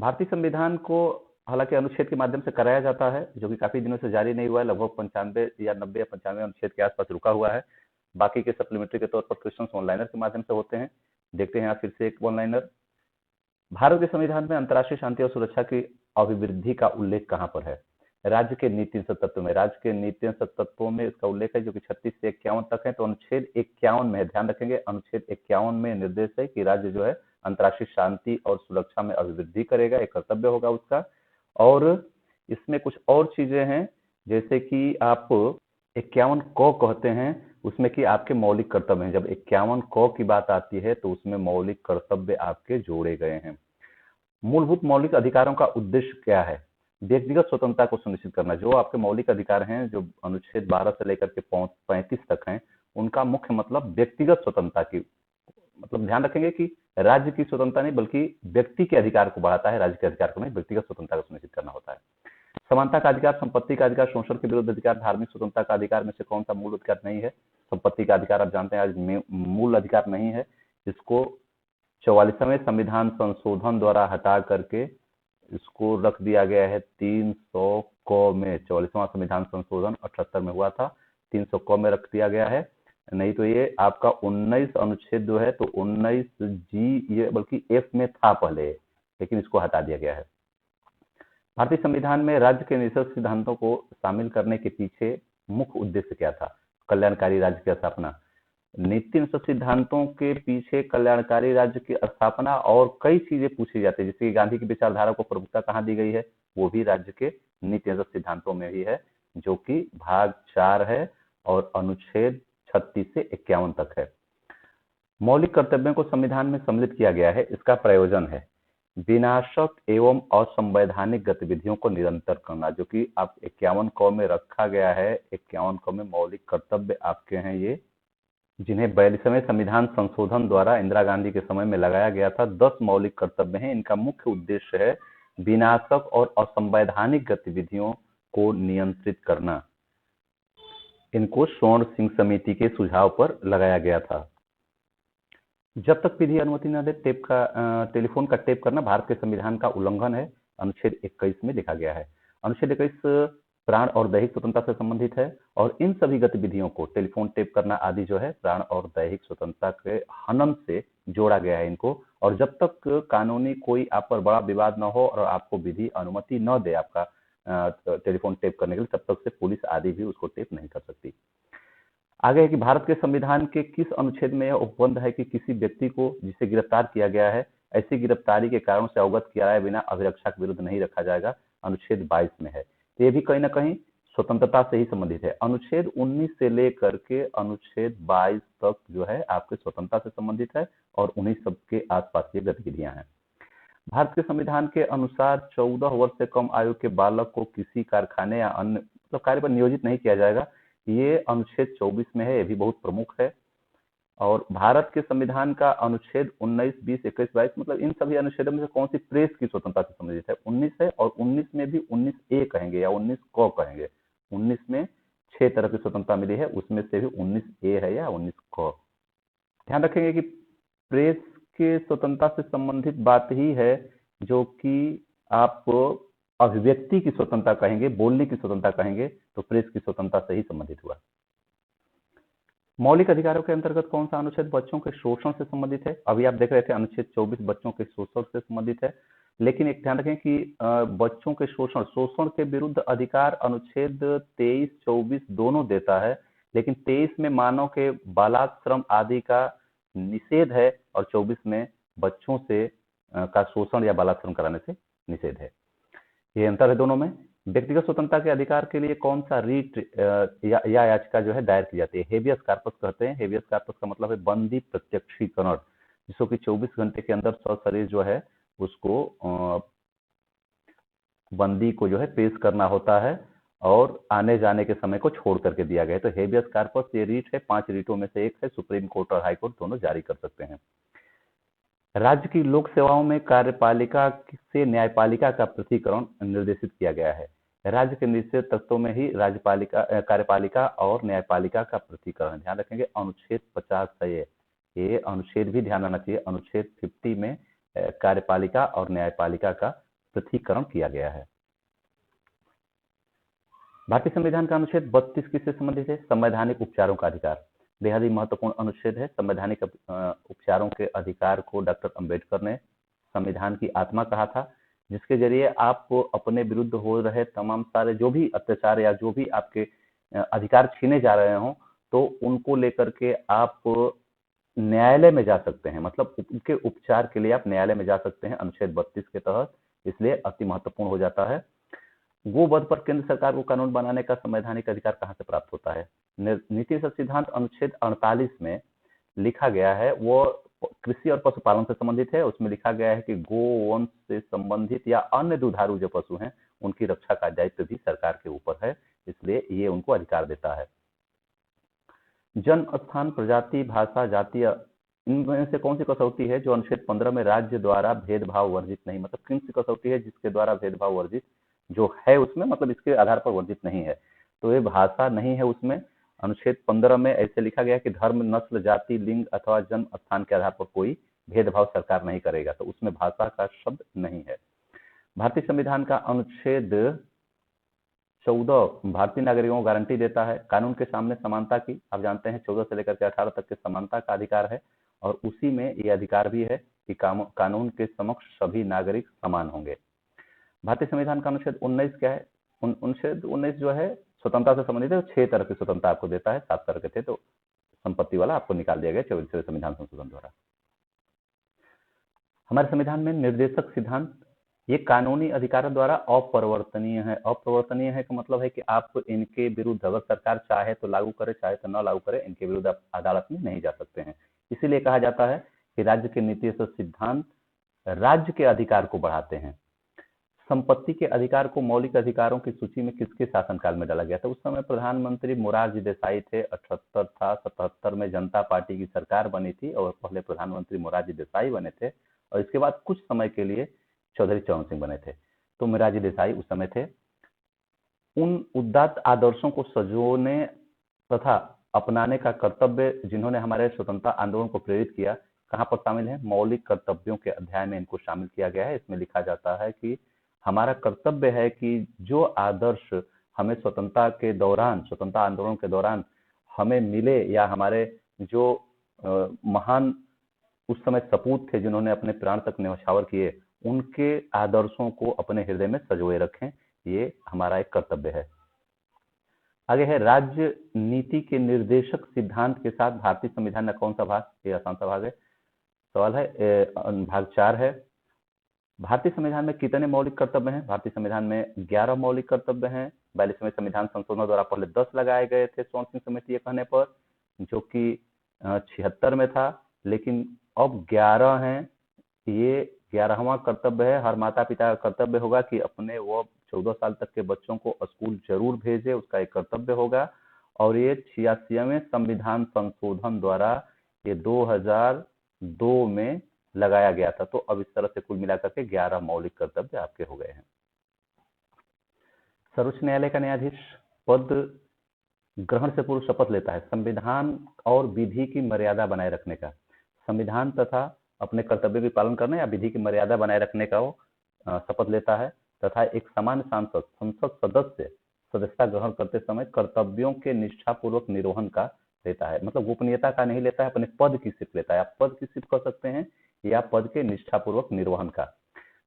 भारतीय संविधान को हालांकि अनुच्छेद के माध्यम से कराया जाता है, जो कि काफी दिनों से जारी नहीं हुआ है। लगभग 95 या 90 या 95 अनुच्छेद के आसपास रुका हुआ है। बाकी के सप्लीमेंट्री के तौर पर क्वेश्चन ऑनलाइनर के माध्यम से होते हैं। देखते हैं आज फिर से एक ऑनलाइनर। भारत के संविधान में अंतर्राष्ट्रीय शांति और सुरक्षा की अभिवृद्धि का उल्लेख कहाँ पर है? राज्य के नीति संसद तत्व में। राज्य के नीति संसद तत्वों में इसका उल्लेख है, जो कि 36 से 51 तक है। तो अनुच्छेद 51 में है, ध्यान रखेंगे, अनुच्छेद 51 में निर्देश है कि राज्य जो है अंतर्राष्ट्रीय शांति और सुरक्षा में अभिवृद्धि करेगा, एक कर्तव्य होगा उसका। और इसमें कुछ और चीजें हैं, जैसे कि आप 51 क कहते हैं, उसमें कि आपके मौलिक कर्तव्य हैं। जब 51 क की बात आती है तो उसमें मौलिक कर्तव्य आपके जोड़े गए हैं। मूलभूत मौलिक अधिकारों का उद्देश्य क्या है? व्यक्तिगत स्वतंत्रता को सुनिश्चित करना। जो आपके मौलिक अधिकार हैं, जो अनुच्छेद 12 से लेकर के 35 तक हैं, उनका मुख्य मतलब व्यक्तिगत स्वतंत्रता की, मतलब ध्यान रखेंगे कि राज्य की स्वतंत्रता नहीं बल्कि व्यक्ति के अधिकार को बढ़ाता है, राज्य के अधिकार को नहीं, व्यक्तिगत स्वतंत्रता को सुनिश्चित करना होता है। समानता का अधिकार, संपत्ति का अधिकार, शोषण के विरुद्ध अधिकार, धार्मिक स्वतंत्रता का अधिकार में से कौन सा मूल अधिकार नहीं है? संपत्ति का अधिकार आप जानते हैं आज मूल अधिकार नहीं है। इसको 44वें संविधान संशोधन द्वारा हटा करके इसको रख दिया गया है 300 क में। 44वां संविधान संशोधन 78 में हुआ था, 300 क में रख दिया गया है। नहीं तो ये आपका 19 अनुच्छेद जो है तो 19 जी, ये बल्कि एफ में था पहले, लेकिन इसको हटा दिया गया है। भारतीय संविधान में राज्य के निःशर्त सिद्धांतों को शामिल करने के पीछे मुख्य उद्देश्य क्या था? कल्याणकारी राज्य की स्थापना। नीति अनुसार सिद्धांतों के पीछे कल्याणकारी राज्य की स्थापना और कई चीजें पूछी जाती है, जैसे कि गांधी की विचारधारा को प्रमुखता कहाँ दी गई है? वो भी राज्य के नीति अनुसार सिद्धांतों में ही है, जो कि भाग 4 है और अनुच्छेद 36 से 51 तक है। मौलिक कर्तव्यों को संविधान में सम्मिलित किया गया है। इसका प्रयोजन है विनाशक एवं असंवैधानिक गतिविधियों को निरंतर करना, जो कि आप 51 क में रखा गया है। 51 क में मौलिक कर्तव्य आपके हैं ये, जिन्हें 42वें संविधान संशोधन द्वारा इंदिरा गांधी के समय में लगाया गया था। 10 मौलिक कर्तव्य हैं। इनका मुख्य उद्देश्य है विनाशक और असंवैधानिक गतिविधियों को नियंत्रित करना। इनको स्वर्ण सिंह समिति के सुझाव पर लगाया गया था। जब तक विधि अनुमति न दे टेलीफोन का टेप करना भारत के संविधान का उल्लंघन है, अनुच्छेद 21 में लिखा गया है। अनुच्छेद 21 प्राण और दैहिक स्वतंत्रता से संबंधित है और इन सभी गतिविधियों को टेलीफोन टेप करना आदि जो है प्राण और दैहिक स्वतंत्रता के हनन से जोड़ा गया है इनको। और जब तक कानूनी कोई आप पर बड़ा विवाद न हो और आपको विधि अनुमति न दे आपका टेलीफोन टेप करने के लिए, तब तक से पुलिस आदि भी उसको टेप नहीं कर सकती। आगे है कि भारत के संविधान के किस अनुच्छेद में यह उपबंध है कि किसी व्यक्ति को जिसे गिरफ्तार किया गया है, ऐसी गिरफ्तारी के कारण से अवगत किया बिना अभिरक्षा के विरुद्ध नहीं रखा जाएगा? अनुच्छेद 22 में है। तो ये भी कहीं ना कहीं स्वतंत्रता से ही संबंधित है। अनुच्छेद 19 से लेकर के अनुच्छेद 22 तक जो है आपके स्वतंत्रता से संबंधित है और उन्हीं सब के आसपास की गतिविधियां हैं। भारत के संविधान के अनुसार 14 वर्ष से कम आयु के बालक को किसी कारखाने या अन्य मतलब कार्य पर नियोजित नहीं किया जाएगा। ये अनुच्छेद 24 में है, ये भी बहुत प्रमुख है। और भारत के संविधान का अनुच्छेद 19, 20, 21, 22 मतलब इन सभी अनुच्छेदों में से कौन सी प्रेस की स्वतंत्रता से संबंधित है? 19 है और 19 में भी 19A कहेंगे या 19 क कहेंगे। 19 में 6 तरह की स्वतंत्रता मिली है, उसमें से भी 19A है या 19 क। ध्यान रखेंगे कि प्रेस के स्वतंत्रता से संबंधित बात ही है, जो कि आप अभिव्यक्ति की स्वतंत्रता कहेंगे, बोलने की स्वतंत्रता कहेंगे, तो प्रेस की स्वतंत्रता से ही संबंधित हुआ। मौलिक अधिकारों के अंतर्गत कौन सा अनुच्छेद बच्चों के शोषण से संबंधित है? अभी आप देख रहे थे अनुच्छेद 24 बच्चों के शोषण से संबंधित है, लेकिन एक ध्यान रखें कि बच्चों के शोषण के विरुद्ध अधिकार अनुच्छेद 23, 24 दोनों देता है, लेकिन 23 में मानव के बालाश्रम आदि का निषेध है और 24 में बच्चों से का शोषण या बालाश्रम कराने से निषेध है। ये अंतर है दोनों में। व्यक्तिगत स्वतंत्रता के अधिकार के लिए कौन सा रीट या याचिका जो है दायर की जाती है? हेबियस कार्पस कहते हैं। हेबियस कार्पस का मतलब है बंदी प्रत्यक्षीकरण, जिसको कि 24 घंटे के अंदर सशरीर जो है उसको बंदी को जो है पेश करना होता है और आने जाने के समय को छोड़ करके दिया गया है। तो हेबियस कार्पस ये रीट है, 5 रीटों में से एक है। सुप्रीम कोर्ट और हाई कोर्ट दोनों जारी कर सकते हैं। राज्य की लोक सेवाओं में कार्यपालिका से न्यायपालिका का पृथक्करण निर्देशित किया गया है। राज्य के निश्चित तत्वों में ही कार्यपालिका और न्यायपालिका का पृथक्करण। ध्यान रखेंगे अनुच्छेद 50 है ये अनुच्छेद भी ध्यान आना चाहिए। अनुच्छेद 50 में कार्यपालिका और न्यायपालिका का पृथकीकरण किया गया है। भारतीय संविधान का अनुच्छेद 32 किससे संबंधित है? संवैधानिक उपचारों का अधिकार। बेहद ही महत्वपूर्ण अनुच्छेद है। संवैधानिक उपचारों के अधिकार को डॉक्टर अंबेडकर ने संविधान की आत्मा कहा था, जिसके जरिए आप अपने विरुद्ध हो रहे तमाम सारे जो भी अत्याचार या जो भी आपके अधिकार छीने जा रहे हों, तो उनको लेकर के आप न्यायालय में जा सकते हैं। मतलब उनके उपचार के लिए आप न्यायालय में जा सकते हैं अनुच्छेद 32 के तहत, इसलिए अति महत्वपूर्ण हो जाता है। गोवध पर केंद्र सरकार को कानून बनाने का संवैधानिक अधिकार कहां से प्राप्त होता है? नीति और सिद्धांत अनुच्छेद 48 में लिखा गया है, वो कृषि और पशुपालन से संबंधित है। उसमें लिखा गया है कि गोवंश से संबंधित या अन्य दुधारू जो पशु हैं उनकी रक्षा का दायित्व भी सरकार के ऊपर है, इसलिए ये उनको अधिकार देता है। जन्म स्थान, प्रजाति, भाषा, जाति, इनमें से कौन सी कसौटी है जो अनुच्छेद 15 में राज्य द्वारा भेदभाव वर्जित नहीं? मतलब कौन सी कसौटी है जिसके द्वारा भेदभाव वर्जित जो है उसमें, मतलब इसके आधार पर वर्जित नहीं है? तो ये भाषा नहीं है उसमें। अनुच्छेद 15 में ऐसे लिखा गया कि धर्म, नस्ल, जाति, लिंग अथवा जन्म स्थान के आधार पर कोई भेदभाव सरकार नहीं करेगा, तो उसमें भाषा का शब्द नहीं है। भारतीय संविधान का अनुच्छेद 14 भारतीय नागरिकों को गारंटी देता है कानून के सामने समानता की। आप जानते हैं 14 से लेकर के 18 तक के समानता का अधिकार है, और उसी में ये अधिकार भी है कि कानून के समक्ष सभी नागरिक समान होंगे। भारतीय संविधान का अनुच्छेद 19 क्या है? अनुच्छेद 19 जो है स्वतंत्रता से संबंधित है। 6 तरह की स्वतंत्रता आपको देता है, 7 तरह के थे तो संपत्ति वाला आपको निकाल दिया गया 24वें संविधान संशोधन द्वारा। हमारे संविधान में निर्देशक सिद्धांत, ये कानूनी अधिकारों द्वारा अपरिवर्तनीय है। अपरिवर्तनीय है का मतलब है कि आप इनके विरुद्ध अगर सरकार चाहे तो लागू करे, चाहे तो न लागू करे, इनके विरुद्ध आप अदालत में नहीं जा सकते हैं। इसीलिए कहा जाता है कि राज्य के नीति और सिद्धांत राज्य के अधिकार को बढ़ाते हैं। संपत्ति के अधिकार को मौलिक अधिकारों की सूची में किसके शासनकाल में डाला गया था? उस समय प्रधानमंत्री मोरारजी देसाई थे। 78 था, 77 में जनता पार्टी की सरकार बनी थी और पहले प्रधानमंत्री मोरारजी देसाई बने थे, और इसके बाद कुछ समय के लिए चौधरी चरण सिंह बने थे। तो मोरारजी देसाई उस समय थे। उन उदात्त आदर्शों को सजोने तथा अपनाने का कर्तव्य जिन्होंने हमारे स्वतंत्रता आंदोलन को प्रेरित किया, कहाँ पर शामिल है? मौलिक कर्तव्यों के अध्याय में इनको शामिल किया गया है। इसमें लिखा जाता है कि हमारा कर्तव्य है कि जो आदर्श हमें स्वतंत्रता के दौरान, स्वतंत्रता आंदोलन के दौरान हमें मिले, या हमारे जो महान उस समय सपूत थे जिन्होंने अपने प्राण तक न्यौछावर किए, उनके आदर्शों को अपने हृदय में सजोए रखें, ये हमारा एक कर्तव्य है। आगे है राज्य नीति के निर्देशक सिद्धांत के साथ भारतीय संविधान का कौन सा भाग? ये आसान सा भाग है। सवाल है भाग 4 है। भारतीय संविधान में कितने मौलिक कर्तव्य हैं? भारतीय संविधान में 11 मौलिक कर्तव्य हैं। 42वें संविधान संशोधन द्वारा पहले 10 लगाए गए थे स्वर्ण सिंह समिति के कहने पर, जो कि 76 में था, लेकिन अब 11 हैं। ये 11वां कर्तव्य है। हर माता पिता का कर्तव्य होगा कि अपने वो 14 साल तक के बच्चों को स्कूल जरूर भेजे, उसका एक कर्तव्य होगा। और ये 86वें संविधान संशोधन द्वारा ये 2002 में लगाया गया था। तो अब इस तरह से कुल मिलाकर के 11 मौलिक कर्तव्य आपके हो गए हैं। सर्वोच्च न्यायालय का न्यायाधीश पद ग्रहण से पूर्व शपथ लेता है संविधान और विधि की मर्यादा बनाए रखने का। संविधान तथा अपने कर्तव्य की पालन करने या विधि की मर्यादा बनाए रखने का वो शपथ लेता है, तथा एक सामान्य सांसद संसद सदस्य सदस्यता ग्रहण करते समय कर्तव्यों के निष्ठापूर्वक निर्वहन का लेता है। मतलब गोपनीयता का नहीं लेता है, अपने पद की सिर्फ लेता है। आप पद की सिर्फ कर सकते हैं या पद के निष्ठापूर्वक निर्वहन का।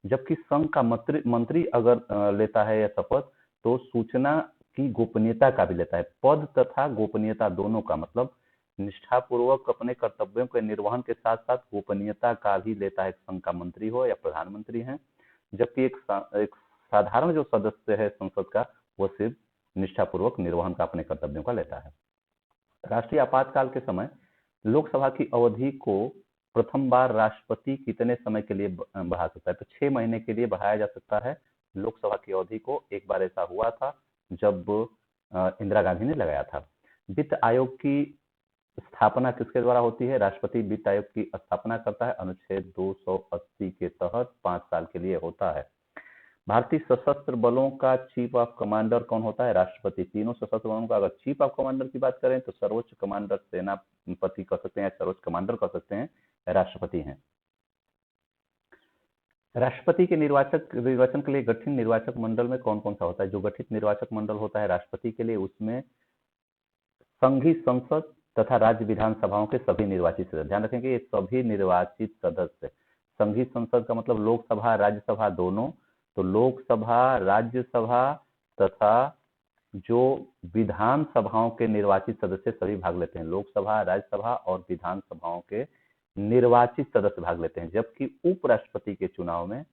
जबकि संघ का मंत्री अगर लेता है यह शपथ, तो सूचना की गोपनीयता का भी लेता है। पद तथा गोपनीयता दोनों का, मतलब निष्ठापूर्वक अपने कर्तव्यों के निर्वहन के साथ साथ गोपनीयता का भी लेता है, संघ का मंत्री हो या प्रधानमंत्री है। जबकि एक साधारण जो सदस्य है संसद का, वो सिर्फ निष्ठापूर्वक निर्वहन का अपने कर्तव्यों का लेता है। राष्ट्रीय आपातकाल के समय लोकसभा की अवधि को प्रथम बार राष्ट्रपति कितने समय के लिए बढ़ा सकता है? तो 6 महीने के लिए बढ़ाया जा सकता है लोकसभा की अवधि को। एक बार ऐसा हुआ था जब इंदिरा गांधी ने लगाया था। वित्त आयोग की स्थापना किसके द्वारा होती है? राष्ट्रपति वित्त आयोग की स्थापना करता है। अनुच्छेद 280 के तहत 5 साल के लिए होता है। भारतीय सशस्त्र बलों का चीफ ऑफ कमांडर कौन होता है? राष्ट्रपति। तीनों सशस्त्र बलों का अगर चीफ ऑफ कमांडर की बात करें तो सर्वोच्च कमांडर सेनापति कह सकते हैं, सर्वोच्च कमांडर कह सकते हैं, राष्ट्रपति हैं। राष्ट्रपति के निर्वाचन के लिए गठित निर्वाचक मंडल में कौन कौन सा होता है? जो गठित निर्वाचक मंडल होता है राष्ट्रपति के लिए, उसमें संघीय संसद तथा राज्य विधानसभाओं के सभी निर्वाचित सदस्य, ध्यान रखेंगे ये सभी निर्वाचित सदस्य। संघीय संसद का मतलब लोकसभा राज्यसभा दोनों, तो लोकसभा राज्यसभा तथा जो विधानसभाओं के निर्वाचित सदस्य सभी भाग लेते हैं। लोकसभा राज्यसभा और विधानसभाओं के निर्वाचित सदस्य भाग लेते हैं, जबकि उपराष्ट्रपति के चुनाव में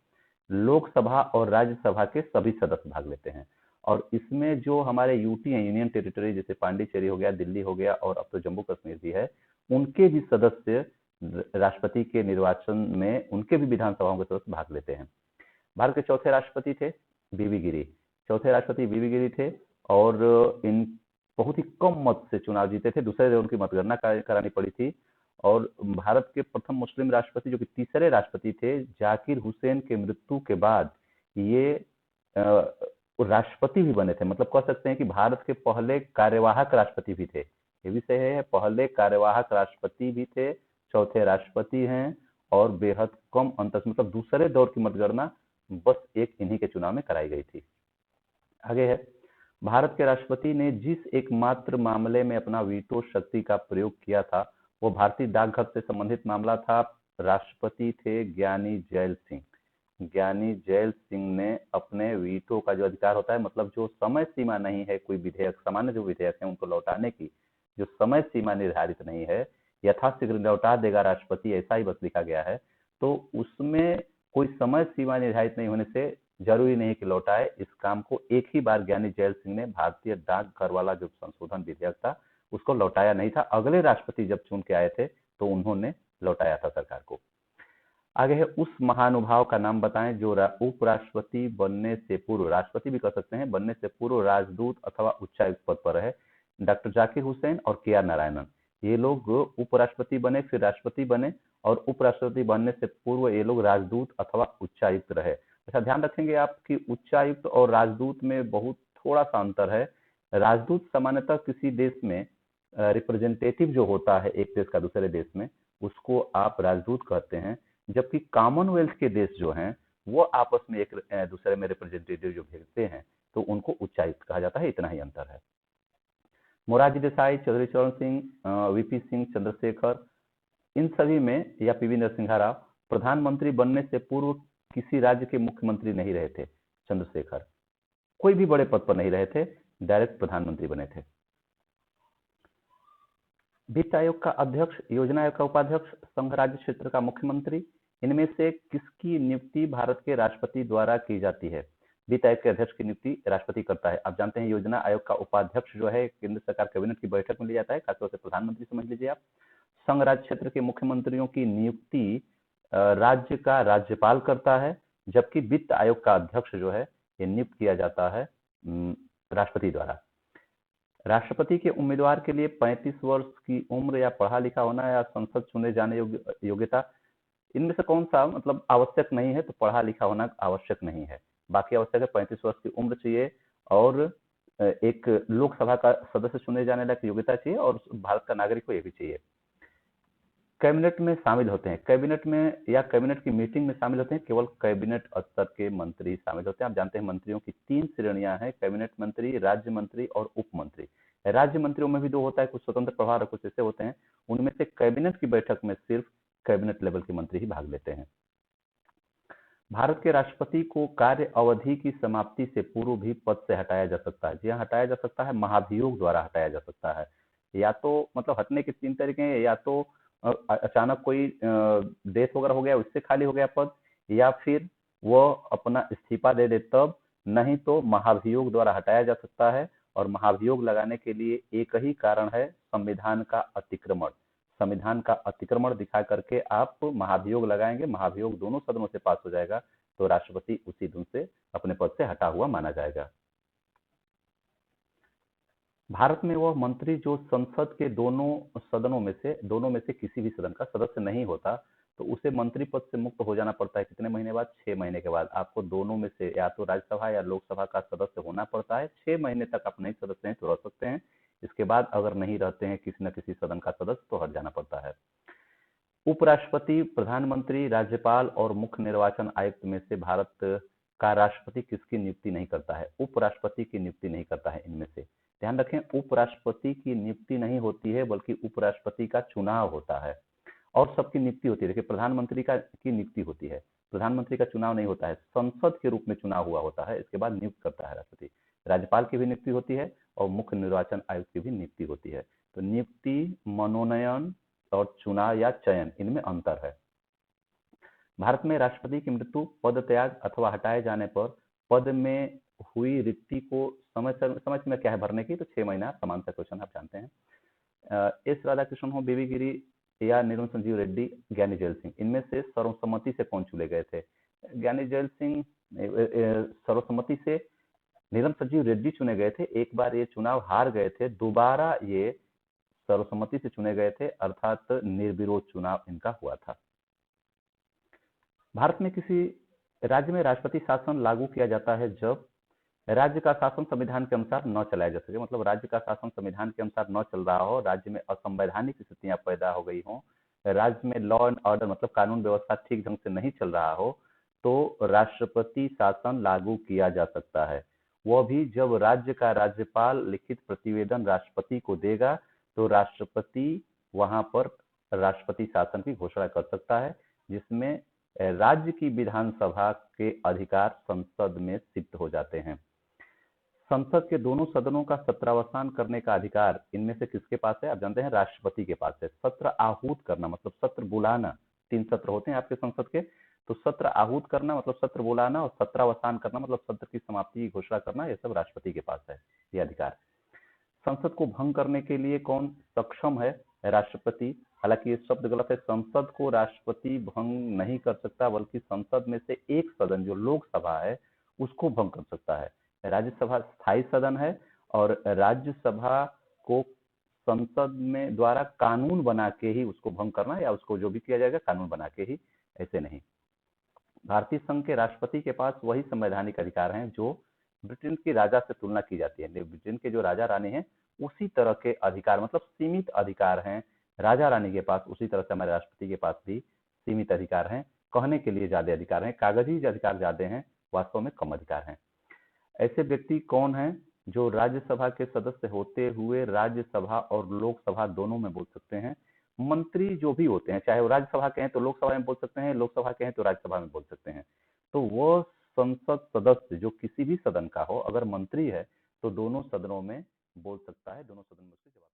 लोकसभा और राज्यसभा के सभी सदस्य भाग लेते हैं। और इसमें जो हमारे यूटी हैं, यूनियन टेरिटरी, जैसे पांडिचेरी हो गया, दिल्ली हो गया और अब तो जम्मू कश्मीर भी है, उनके भी सदस्य राष्ट्रपति के निर्वाचन में उनके भी विधानसभाओं के सदस्य भाग लेते हैं। भारत के चौथे राष्ट्रपति थे बीबी गिरी। चौथे राष्ट्रपति बीबी गिरी थे और इन बहुत ही कम मत से चुनाव जीते थे। दूसरे राउंड की मतगणना करानी पड़ी थी। और भारत के प्रथम मुस्लिम राष्ट्रपति, जो कि तीसरे राष्ट्रपति थे, जाकिर हुसैन के मृत्यु के बाद ये राष्ट्रपति भी बने थे। मतलब कह सकते हैं कि भारत के पहले कार्यवाहक राष्ट्रपति भी थे। ये भी सही है, पहले कार्यवाहक राष्ट्रपति भी थे, चौथे राष्ट्रपति हैं और बेहद कम अंतर से, मतलब दूसरे दौर की मतगणना बस एक इन्हीं के चुनाव में कराई गई थी। आगे है, भारत के राष्ट्रपति ने जिस एकमात्र मामले में अपना वीटो शक्ति का प्रयोग किया था वो भारतीय डाकघर से संबंधित मामला था। राष्ट्रपति थे ज्ञानी जैल सिंह। ज्ञानी जैल सिंह ने अपने वीटो का जो अधिकार होता है, मतलब जो समय सीमा नहीं है कोई विधेयक, सामान्य जो विधेयक है उनको लौटाने की जो समय सीमा निर्धारित नहीं है, यथाशीघ्र लौटा देगा राष्ट्रपति, ऐसा ही बस लिखा गया है। तो उसमें कोई समय सीमा निर्धारित नहीं होने से जरूरी नहीं कि लौटाए। इस काम को एक ही बार ज्ञानी जैल सिंह ने, भारतीय डाकघर वाला जो संशोधन विधेयक था उसको लौटाया नहीं था। अगले राष्ट्रपति जब चुन के आए थे तो उन्होंने लौटाया था सरकार को। आगे है, उस महानुभाव का नाम बताएं जो उपराष्ट्रपति बनने से पूर्व, राष्ट्रपति भी कह सकते हैं, बनने से पूर्व राजदूत अथवा उच्चायुक्त पद पर रहे। डॉक्टर जाकिर हुसैन और के आर नारायणन, ये लोग उपराष्ट्रपति बने, फिर राष्ट्रपति बने और उपराष्ट्रपति बनने से पूर्व ये लोग राजदूत अथवा उच्चायुक्त रहे। अच्छा, ध्यान रखेंगे आप कि उच्चायुक्त और राजदूत में बहुत थोड़ा सा अंतर है। राजदूत सामान्यतः किसी देश में रिप्रेजेंटेटिव जो होता है एक देश का दूसरे देश में, उसको आप राजदूत कहते हैं, जबकि कॉमनवेल्थ के देश जो हैं वो आपस में एक दूसरे में रिप्रेजेंटेटिव जो भेजते हैं तो उनको उच्चायुक्त कहा जाता है। इतना ही अंतर है। मोरारजी देसाई, चौधरी चरण सिंह, वीपी सिंह, चंद्रशेखर, इन सभी में, या पीवी नरसिम्हा राव, प्रधानमंत्री बनने से पूर्व किसी राज्य के मुख्यमंत्री नहीं रहे थे। चंद्रशेखर कोई भी बड़े पद पर नहीं रहे थे, डायरेक्ट प्रधानमंत्री बने थे। वित्त आयोग का अध्यक्ष, योजना आयोग का उपाध्यक्ष, संघ राज्य क्षेत्र का मुख्यमंत्री, इनमें से किसकी नियुक्ति भारत के राष्ट्रपति द्वारा की जाती है? वित्त आयोग के अध्यक्ष की नियुक्ति राष्ट्रपति करता है। आप जानते हैं योजना आयोग का उपाध्यक्ष जो है केंद्र सरकार कैबिनेट की बैठक में लिया जाता है, खासतौर से प्रधानमंत्री समझ लीजिए आप। संघ राज्य क्षेत्र के मुख्यमंत्रियों की नियुक्ति राज्य का राज्यपाल करता है, जबकि वित्त आयोग का अध्यक्ष जो है ये नियुक्त किया जाता है राष्ट्रपति द्वारा। राष्ट्रपति के उम्मीदवार के लिए 35 वर्ष की उम्र या पढ़ा लिखा होना या संसद चुने जाने योग्यता, इनमें से कौन सा मतलब आवश्यक नहीं है? तो पढ़ा लिखा होना आवश्यक नहीं है, बाकी आवश्यक है 35 वर्ष की उम्र चाहिए और एक लोकसभा का सदस्य चुने जाने लायक योग्यता चाहिए और भारत का नागरिक को ये भी चाहिए। कैबिनेट में शामिल होते हैं, कैबिनेट में या कैबिनेट की मीटिंग में शामिल होते हैं केवल कैबिनेट स्तर के मंत्री शामिल होते हैं। आप जानते हैं मंत्रियों की 3 श्रेणियां हैं, कैबिनेट मंत्री, राज्य मंत्री और उप मंत्री। राज्य मंत्रियों में भी 2 होता है, कुछ स्वतंत्र प्रभार और कुछ ऐसे होते हैं। उनमें से कैबिनेट की बैठक में सिर्फ कैबिनेट लेवल के मंत्री ही भाग लेते हैं। भारत के राष्ट्रपति को कार्य अवधि की समाप्ति से पूर्व भी पद से हटाया जा सकता है। जी हाँ, हटाया जा सकता है, महाभियोग द्वारा हटाया जा सकता है। या तो मतलब हटने के 3 तरीके हैं, या तो अचानक कोई डेथ वगैरह हो गया उससे खाली हो गया पद, या फिर वो अपना इस्तीफा दे दे तब, नहीं तो महाभियोग द्वारा हटाया जा सकता है। और महाभियोग लगाने के लिए एक ही कारण है, संविधान का अतिक्रमण। संविधान का अतिक्रमण दिखा करके आप महाभियोग लगाएंगे, महाभियोग दोनों सदनों से पास हो जाएगा तो राष्ट्रपति उसी दिन से अपने पद से हटा हुआ माना जाएगा। भारत में वह मंत्री जो संसद के दोनों में से किसी भी सदन का सदस्य नहीं होता तो उसे मंत्री पद से मुक्त हो जाना पड़ता है। कितने महीने बाद? 6 महीने के बाद आपको दोनों में से या तो राज्यसभा या लोकसभा का सदस्य होना पड़ता है। 6 महीने तक आप नहीं सदस्य हैं तो रह सकते हैं, इसके बाद अगर नहीं रहते हैं किसी न किसी सदन का सदस्य तो हट जाना पड़ता है। उपराष्ट्रपति, प्रधानमंत्री, राज्यपाल और मुख्य निर्वाचन आयुक्त में से भारत का राष्ट्रपति किसकी नियुक्ति नहीं करता है? उपराष्ट्रपति की नियुक्ति नहीं करता है इनमें से। ध्यान रखें, उपराष्ट्रपति की नियुक्ति नहीं होती है बल्कि उपराष्ट्रपति का चुनाव होता है और सबकी नियुक्ति होती है। देखिए, प्रधानमंत्री का की नियुक्ति होती है, प्रधानमंत्री का चुनाव नहीं होता है, संसद के रूप में चुनाव हुआ होता है, इसके बाद नियुक्त करता है राष्ट्रपति। राज्यपाल की भी नियुक्ति होती है और मुख्य निर्वाचन आयुक्त की भी नियुक्ति होती है। तो नियुक्ति, मनोनयन और चुनाव या चयन, इनमें अंतर है। भारत में राष्ट्रपति की मृत्यु, पद त्याग अथवा हटाए जाने पर पद में हुई रिक्ति को समय में क्या है भरने की, तो 6 महीना समान सा क्वेश्चन आप जानते हैं। एस राधाकृष्णन हो, बीवी गिरी या नीलम संजीव रेड्डी, ज्ञानी जैल सिंह, इनमें से सर्वसम्मति से कौन चुने गए थे? ज्ञानी जैल सिंह सर्वसम्मति से, नीलम संजीव रेड्डी चुने गए थे, एक बार ये चुनाव हार गए थे, दोबारा ये सर्वसम्मति से चुने गए थे, अर्थात निर्विरोध चुनाव इनका हुआ था। भारत में किसी राज्य में राष्ट्रपति शासन लागू किया जाता है जब राज्य का शासन संविधान के अनुसार न चलाया जा सके, मतलब राज्य का शासन संविधान के अनुसार न चल रहा हो, राज्य में असंवैधानिक स्थितियां पैदा हो गई हो, राज्य में लॉ एंड ऑर्डर मतलब कानून व्यवस्था ठीक ढंग से नहीं चल रहा हो, तो राष्ट्रपति शासन लागू किया जा सकता है। वह भी जब राज्य का राज्यपाल लिखित प्रतिवेदन राष्ट्रपति को देगा तो राष्ट्रपति वहां पर राष्ट्रपति शासन की घोषणा कर सकता है, जिसमें राज्य की विधानसभा के अधिकार संसद में शिफ्ट हो जाते हैं। संसद के दोनों सदनों का सत्रावसान करने का अधिकार इनमें से किसके पास है? आप जानते हैं राष्ट्रपति के पास है। सत्र आहूत करना मतलब सत्र बुलाना, 3 सत्र होते हैं आपके संसद के, तो सत्र आहूत करना मतलब सत्र बुलाना और सत्रावसान करना मतलब सत्र की समाप्ति की घोषणा करना, यह सब राष्ट्रपति के पास है ये अधिकार। संसद को भंग करने के लिए कौन सक्षम है? राष्ट्रपति। हालांकि ये शब्द गलत है, संसद को राष्ट्रपति भंग नहीं कर सकता बल्कि संसद में से एक सदन जो लोकसभा है उसको भंग कर सकता है। राज्यसभा स्थायी सदन है और राज्यसभा को संसद में द्वारा कानून बना के ही उसको भंग करना या उसको जो भी किया जाएगा कानून बना के ही, ऐसे नहीं। भारतीय संघ के राष्ट्रपति के पास वही संवैधानिक अधिकार हैं जो ब्रिटेन की राजा से तुलना की जाती है। ब्रिटेन के जो राजा रानी हैं उसी तरह के अधिकार मतलब सीमित अधिकार हैं राजा रानी के पास, उसी तरह से हमारे राष्ट्रपति के पास भी सीमित अधिकार हैं, कहने के लिए ज्यादा अधिकार हैं, कागजी अधिकार ज्यादा हैं, वास्तव में कम अधिकार हैं। ऐसे व्यक्ति कौन हैं जो राज्यसभा के सदस्य होते हुए राज्यसभा और लोकसभा दोनों में बोल सकते हैं? मंत्री जो भी होते हैं, चाहे वो राज्यसभा के हैं तो लोकसभा में बोल सकते हैं, लोकसभा के हैं तो राज्यसभा में बोल सकते हैं। तो वो संसद सदस्य जो किसी भी सदन का हो, अगर मंत्री है तो दोनों सदनों में बोल सकता है, दोनों सदन में उसके जवाब